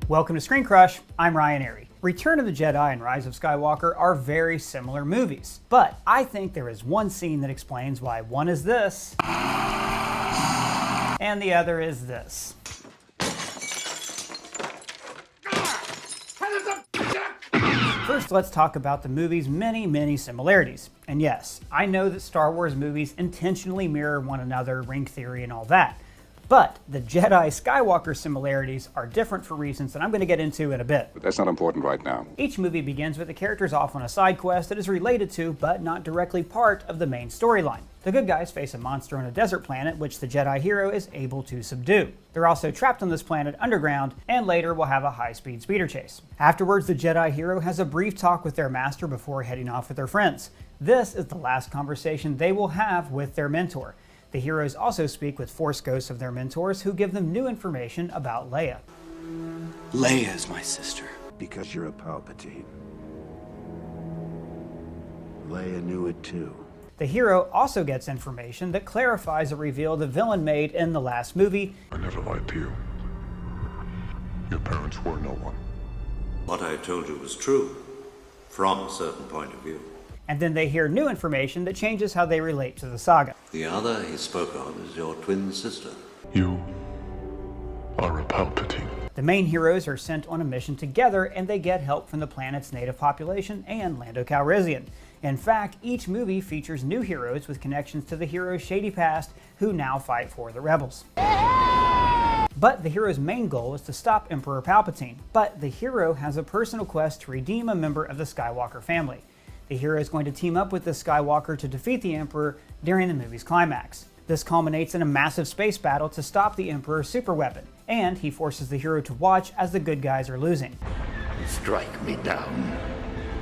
Welcome to ScreenCrush, I'm Ryan Airy. Return of the Jedi and Rise of Skywalker are very similar movies, but I think there is one scene that explains why one is this, and the other is this. First, let's talk about the movie's many similarities. And yes, I know that Star Wars movies intentionally mirror one another, ring theory and all that. But the Jedi Skywalker similarities are different for reasons that I'm going to get into in a bit. But that's not important right now. Each movie begins with the characters off on a side quest that is related to, but not directly part of the main storyline. The good guys face a monster on a desert planet which the Jedi hero is able to subdue. They're also trapped on this planet underground, and later will have a high-speed speeder chase. Afterwards, the Jedi hero has a brief talk with their master before heading off with their friends. This is the last conversation they will have with their mentor. The heroes also speak with Force ghosts of their mentors who give them new information about Leia. Leia is my sister. Because you're a Palpatine. Leia knew it too. The hero also gets information that clarifies a reveal the villain made in the last movie. I never lied to you. Your parents were no one. What I told you was true, from a certain point of view. And then they hear new information that changes how they relate to the saga. The other he spoke of is your twin sister. You are a Palpatine. The main heroes are sent on a mission together, and they get help from the planet's native population and Lando Calrissian. In fact, each movie features new heroes with connections to the hero's shady past who now fight for the rebels. But the hero's main goal is to stop Emperor Palpatine, but the hero has a personal quest to redeem a member of the Skywalker family. The hero is going to team up with the Skywalker to defeat the Emperor during the movie's climax. This culminates in a massive space battle to stop the Emperor's superweapon, and he forces the hero to watch as the good guys are losing. Strike me down.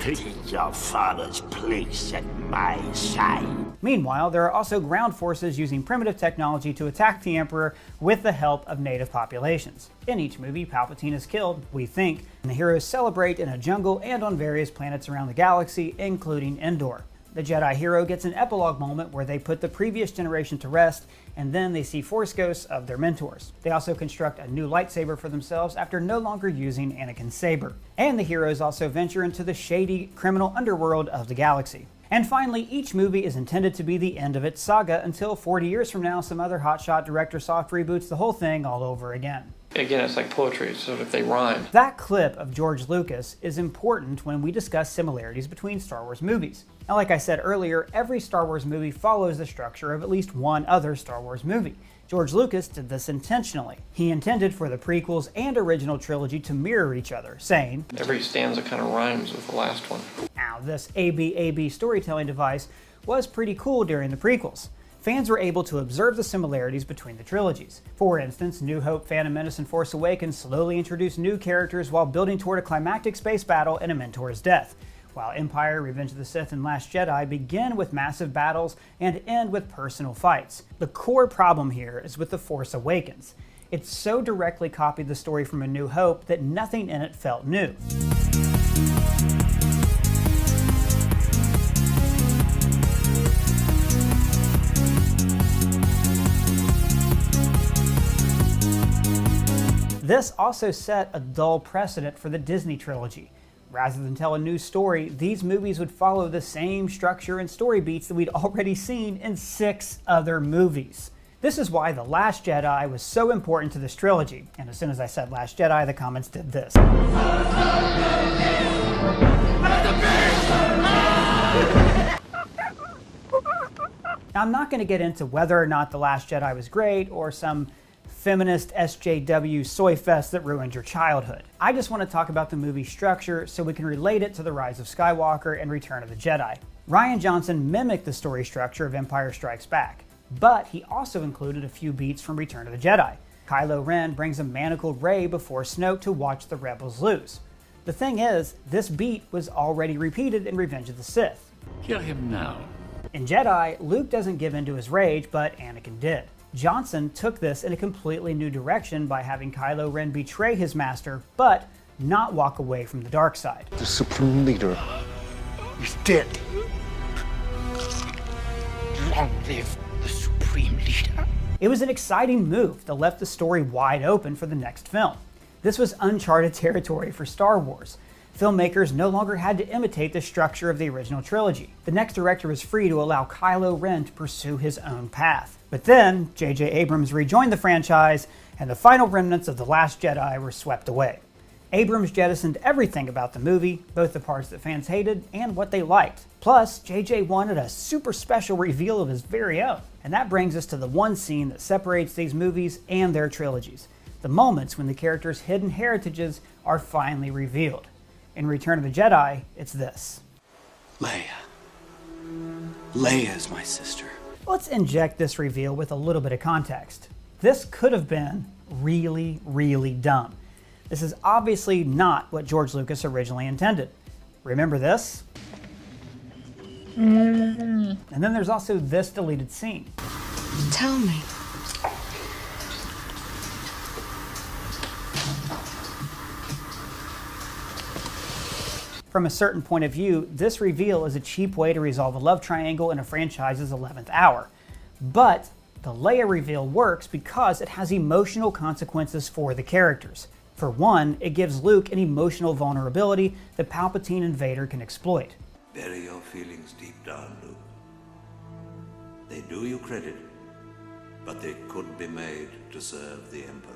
Take your father's place at my side. Meanwhile, there are also ground forces using primitive technology to attack the Emperor with the help of native populations. In each movie, Palpatine is killed, we think, and the heroes celebrate in a jungle and on various planets around the galaxy, including Endor. The Jedi hero gets an epilogue moment where they put the previous generation to rest, and then they see Force ghosts of their mentors. They also construct a new lightsaber for themselves after no longer using Anakin's saber. And the heroes also venture into the shady, criminal underworld of the galaxy. And finally, each movie is intended to be the end of its saga until 40 years from now some other hotshot director soft reboots the whole thing all over again. Again, it's like poetry, so if they rhyme. That clip of George Lucas is important when we discuss similarities between Star Wars movies. Now, like I said earlier, every Star Wars movie follows the structure of at least one other Star Wars movie. George Lucas did this intentionally. He intended for the prequels and original trilogy to mirror each other, saying, Every stanza kind of rhymes with the last one. Now, this ABAB storytelling device was pretty cool during the prequels. Fans were able to observe the similarities between the trilogies. For instance, New Hope, Phantom Menace, and Force Awakens slowly introduced new characters while building toward a climactic space battle and a mentor's death, while Empire, Revenge of the Sith, and Last Jedi begin with massive battles and end with personal fights. The core problem here is with The Force Awakens. It so directly copied the story from A New Hope that nothing in it felt new. This also set a dull precedent for the Disney trilogy. Rather than tell a new story, these movies would follow the same structure and story beats that we'd already seen in 6 other movies. This is why The Last Jedi was so important to this trilogy, and as soon as I said Last Jedi, the comments did this. Now, I'm not going to get into whether or not The Last Jedi was great or some feminist SJW soy fest that ruined your childhood. I just want to talk about the movie structure so we can relate it to The Rise of Skywalker and Return of the Jedi. Rian Johnson mimicked the story structure of Empire Strikes Back, but he also included a few beats from Return of the Jedi. Kylo Ren brings a manacled Rey before Snoke to watch the rebels lose. The thing is, this beat was already repeated in Revenge of the Sith. Kill him now. In Jedi, Luke doesn't give in to his rage, but Anakin did. Johnson took this in a completely new direction by having Kylo Ren betray his master, but not walk away from the dark side. The Supreme Leader is dead. Long live the Supreme Leader. It was an exciting move that left the story wide open for the next film. This was uncharted territory for Star Wars. Filmmakers no longer had to imitate the structure of the original trilogy. The next director was free to allow Kylo Ren to pursue his own path. But then, J.J. Abrams rejoined the franchise, and the final remnants of The Last Jedi were swept away. Abrams jettisoned everything about the movie, both the parts that fans hated and what they liked. Plus, JJ wanted a super special reveal of his very own. And that brings us to the one scene that separates these movies and their trilogies. The moments when the characters' hidden heritages are finally revealed. In Return of the Jedi, it's this. Leia. Leia is my sister. Let's inject this reveal with a little bit of context. This could have been really, really dumb. This is obviously not what George Lucas originally intended. Remember this? And then there's also this deleted scene. Tell me. From a certain point of view, this reveal is a cheap way to resolve a love triangle in a franchise's 11th hour. But the Leia reveal works because it has emotional consequences for the characters. For one, it gives Luke an emotional vulnerability that Palpatine and Vader can exploit. Bury your feelings deep down, Luke. They do you credit, but they couldn't be made to serve the Emperor.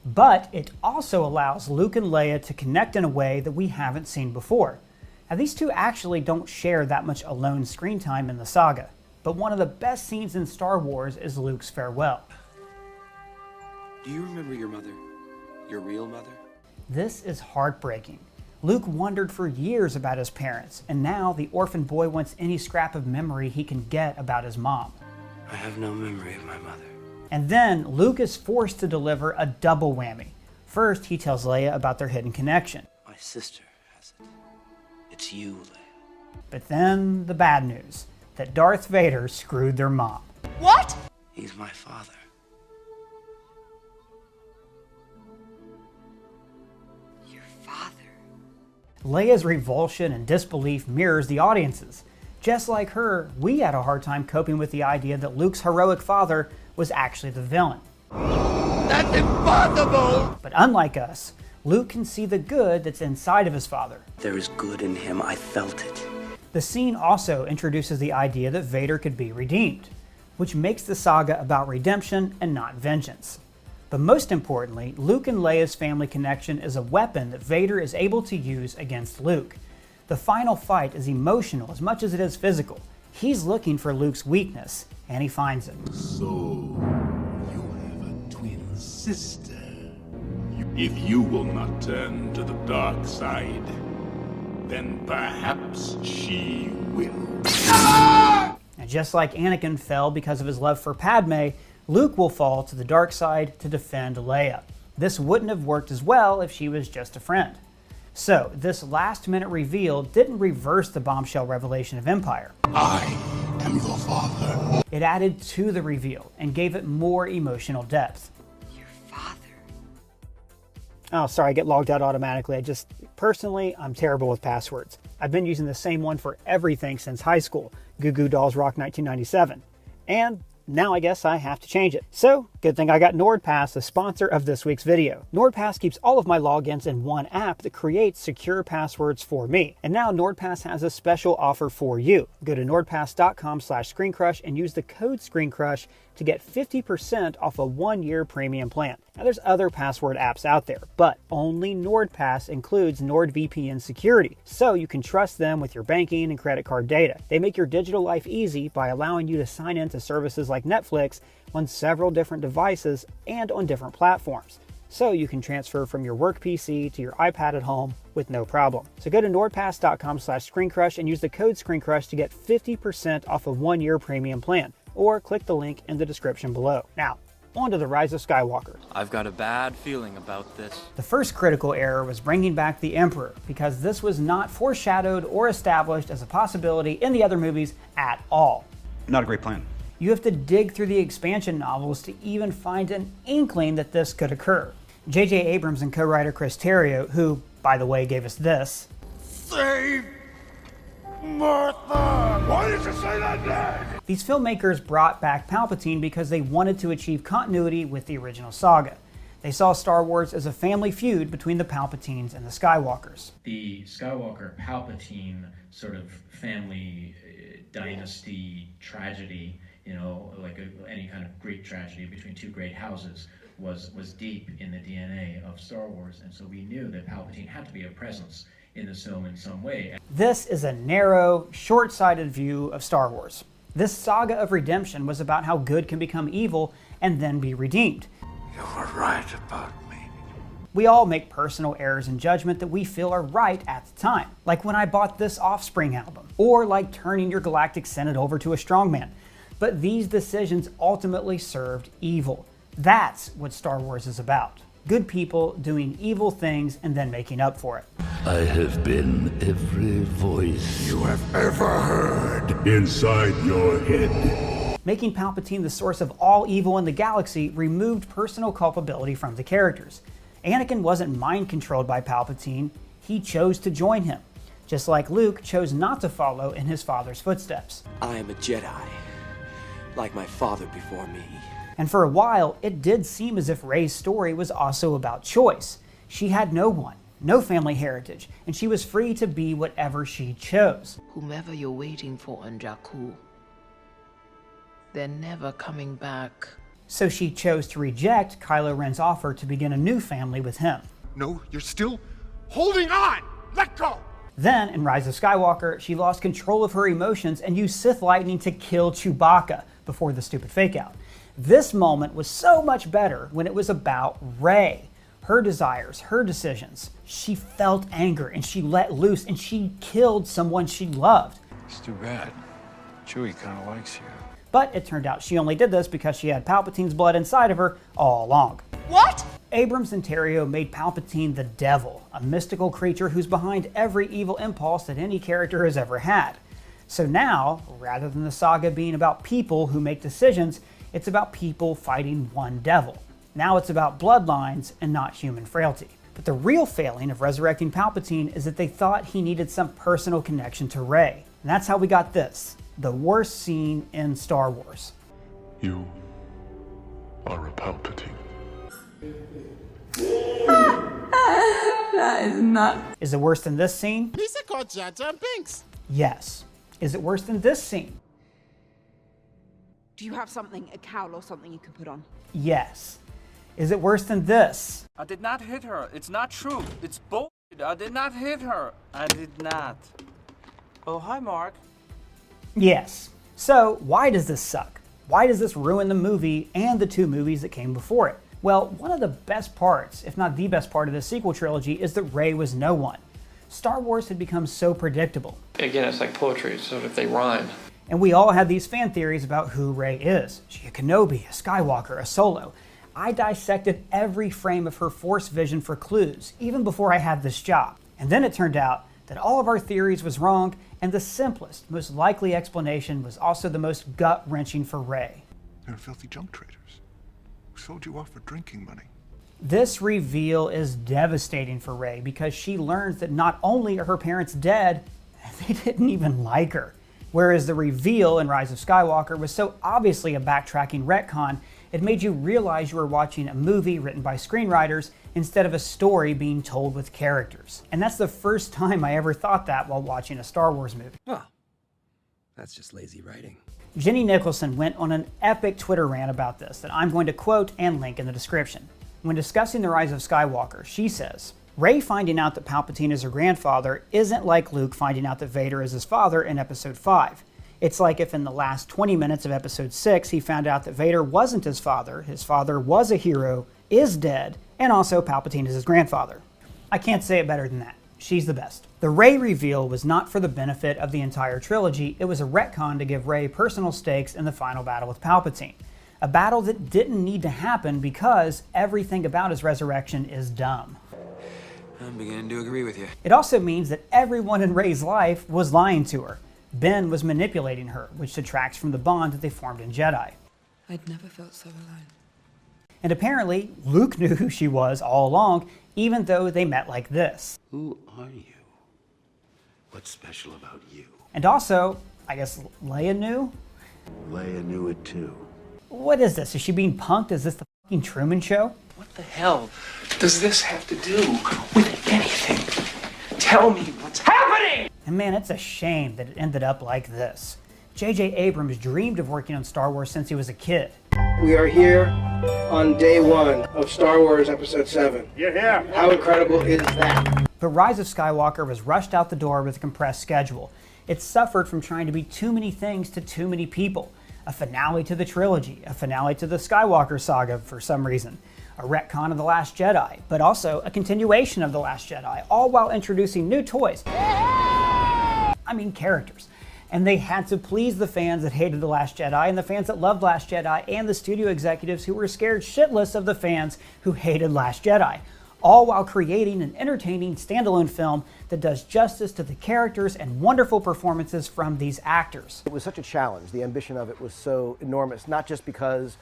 But it also allows Luke and Leia to connect in a way that we haven't seen before. Now, these two actually don't share that much alone screen time in the saga, but one of the best scenes in Star Wars is Luke's farewell. Do you remember your mother? Your real mother? This is heartbreaking. Luke wondered for years about his parents, and now the orphan boy wants any scrap of memory he can get about his mom. I have no memory of my mother. And then Luke is forced to deliver a double whammy. First, he tells Leia about their hidden connection. My sister has it. It's you, Leia. But then the bad news, that Darth Vader screwed their mom. What? He's my father. Your father. Leia's revulsion and disbelief mirrors the audience's. Just like her, we had a hard time coping with the idea that Luke's heroic father was actually the villain. That's impossible! But unlike us, Luke can see the good that's inside of his father. There is good in him. I felt it. The scene also introduces the idea that Vader could be redeemed, which makes the saga about redemption and not vengeance. But most importantly, Luke and Leia's family connection is a weapon that Vader is able to use against Luke. The final fight is emotional as much as it is physical. He's looking for Luke's weakness, and he finds it. So, you have a twin sister. If you will not turn to the dark side, then perhaps she will. And just like Anakin fell because of his love for Padme, Luke will fall to the dark side to defend Leia. This wouldn't have worked as well if she was just a friend. So, this last-minute reveal didn't reverse the bombshell revelation of Empire. I am your father. It added to the reveal and gave it more emotional depth. Your father. Oh, sorry, I get logged out automatically. Personally, I'm terrible with passwords. I've been using the same one for everything since high school, Goo Goo Dolls Rock 1997. And now I guess I have to change it. So, good thing I got NordPass, the sponsor of this week's video. NordPass keeps all of my logins in one app that creates secure passwords for me. And now NordPass has a special offer for you. Go to nordpass.com/ScreenCrush and use the code ScreenCrush to get 50% off a 1-year premium plan. Now there's other password apps out there, but only NordPass includes NordVPN security, so you can trust them with your banking and credit card data. They make your digital life easy by allowing you to sign into services like Netflix on several different devices and on different platforms. So you can transfer from your work PC to your iPad at home with no problem. So go to nordpass.com/ScreenCrush and use the code ScreenCrush to get 50% off a 1-year premium plan, or click the link in the description below. Now, on to the Rise of Skywalker. I've got a bad feeling about this. The first critical error was bringing back the Emperor, because this was not foreshadowed or established as a possibility in the other movies at all. Not a great plan. You have to dig through the expansion novels to even find an inkling that this could occur. J.J. Abrams and co-writer Chris Terrio, who, by the way, gave us this. Save Martha! Why did you say that name? These filmmakers brought back Palpatine because they wanted to achieve continuity with the original saga. They saw Star Wars as a family feud between the Palpatines and the Skywalkers. The Skywalker-Palpatine sort of family dynasty tragedy, you know, like any kind of Greek tragedy between two great houses, was deep in the DNA of Star Wars, and so we knew that Palpatine had to be a presence in this film in some way. This is a narrow, short-sighted view of Star Wars. This saga of redemption was about how good can become evil and then be redeemed. You were right about me. We all make personal errors in judgment that we feel are right at the time, like when I bought this Offspring album, or like turning your Galactic Senate over to a strongman. But these decisions ultimately served evil. That's what Star Wars is about. Good people doing evil things and then making up for it. I have been every voice You have ever heard inside your head. Making Palpatine the source of all evil in the galaxy removed personal culpability from the characters. Anakin wasn't mind-controlled by Palpatine, he chose to join him, just like Luke chose not to follow in his father's footsteps. I am a Jedi, like my father before me. And for a while, it did seem as if Rey's story was also about choice. She had no one, no family heritage, and she was free to be whatever she chose. Whomever you're waiting for on Jakku, they're never coming back. So she chose to reject Kylo Ren's offer to begin a new family with him. No, you're still holding on! Let go! Then, in Rise of Skywalker, she lost control of her emotions and used Sith lightning to kill Chewbacca before the stupid fake-out. This moment was so much better when it was about Rey, her desires, her decisions. She felt anger and she let loose and she killed someone she loved. It's too bad. Chewie kind of likes you. But it turned out she only did this because she had Palpatine's blood inside of her all along. What? Abrams and Terrio made Palpatine the devil, a mystical creature who's behind every evil impulse that any character has ever had. So now, rather than the saga being about people who make decisions, it's about people fighting one devil. Now it's about bloodlines and not human frailty. But the real failing of resurrecting Palpatine is that they thought he needed some personal connection to Rey. And that's how we got this, the worst scene in Star Wars. You are a Palpatine. That is not. Is it worse than this scene? Lisa called Jar Jar Binks. Yes. Is it worse than this scene? Do you have something, a cowl or something you can put on? Yes. Is it worse than this? I did not hit her. It's not true. It's bullshit. I did not hit her. I did not. Oh, hi, Mark. Yes. So, why does this suck? Why does this ruin the movie and the two movies that came before it? Well, one of the best parts, if not the best part of this sequel trilogy, is that Rey was no one. Star Wars had become so predictable. Again, it's like poetry, so if they rhyme. And we all had these fan theories about who Rey is. Is she a Kenobi, a Skywalker, a Solo? I dissected every frame of her Force vision for clues, even before I had this job. And then it turned out that all of our theories was wrong, and the simplest, most likely explanation was also the most gut-wrenching for Rey. They're filthy junk traders who sold you off for drinking money. This reveal is devastating for Rey because she learns that not only are her parents dead, they didn't even like her. Whereas the reveal in Rise of Skywalker was so obviously a backtracking retcon, it made you realize you were watching a movie written by screenwriters instead of a story being told with characters. And that's the first time I ever thought that while watching a Star Wars movie. Well, that's just lazy writing. Jenny Nicholson went on an epic Twitter rant about this that I'm going to quote and link in the description. When discussing the Rise of Skywalker, she says, Rey finding out that Palpatine is her grandfather isn't like Luke finding out that Vader is his father in Episode 5. It's like if in the last 20 minutes of Episode 6 he found out that Vader wasn't his father was a hero, is dead, and also Palpatine is his grandfather. I can't say it better than that. She's the best. The Rey reveal was not for the benefit of the entire trilogy, it was a retcon to give Rey personal stakes in the final battle with Palpatine. A battle that didn't need to happen because everything about his resurrection is dumb. I'm beginning to agree with you. It also means that everyone in Rey's life was lying to her. Ben was manipulating her, which detracts from the bond that they formed in Jedi. I'd never felt so alone. And apparently, Luke knew who she was all along, even though they met like this. Who are you? What's special about you? And also, I guess Leia knew? Leia knew it too. What is this? Is she being punked? Is this the fucking Truman Show? What the hell does this have to do with anything? Tell me what's happening! And man, it's a shame that it ended up like this. J.J. Abrams dreamed of working on Star Wars since he was a kid. We are here on day 1 of Star Wars Episode 7. You're here! How incredible is that? But Rise of Skywalker was rushed out the door with a compressed schedule. It suffered from trying to be too many things to too many people. A finale to the trilogy, a finale to the Skywalker saga for some reason, a retcon of The Last Jedi, but also a continuation of The Last Jedi, all while introducing new toys. Characters. And they had to please the fans that hated The Last Jedi and the fans that loved Last Jedi and the studio executives who were scared shitless of the fans who hated Last Jedi, all while creating an entertaining standalone film that does justice to the characters and wonderful performances from these actors. It was such a challenge. The ambition of it was so enormous, not just because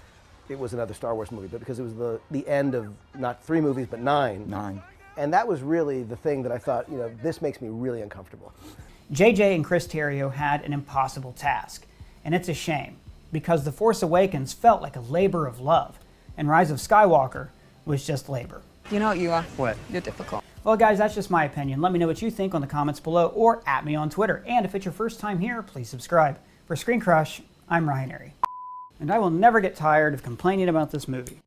it was another Star Wars movie, but because it was the end of not 3 movies, but 9. 9. And that was really the thing that I thought, this makes me really uncomfortable. JJ and Chris Terrio had an impossible task, and it's a shame, because The Force Awakens felt like a labor of love, and Rise of Skywalker was just labor. You know what you are? What? You're difficult. Well guys, that's just my opinion. Let me know what you think on the comments below or at me on Twitter. And if it's your first time here, please subscribe. For ScreenCrush, I'm Ryan Airy. And I will never get tired of complaining about this movie.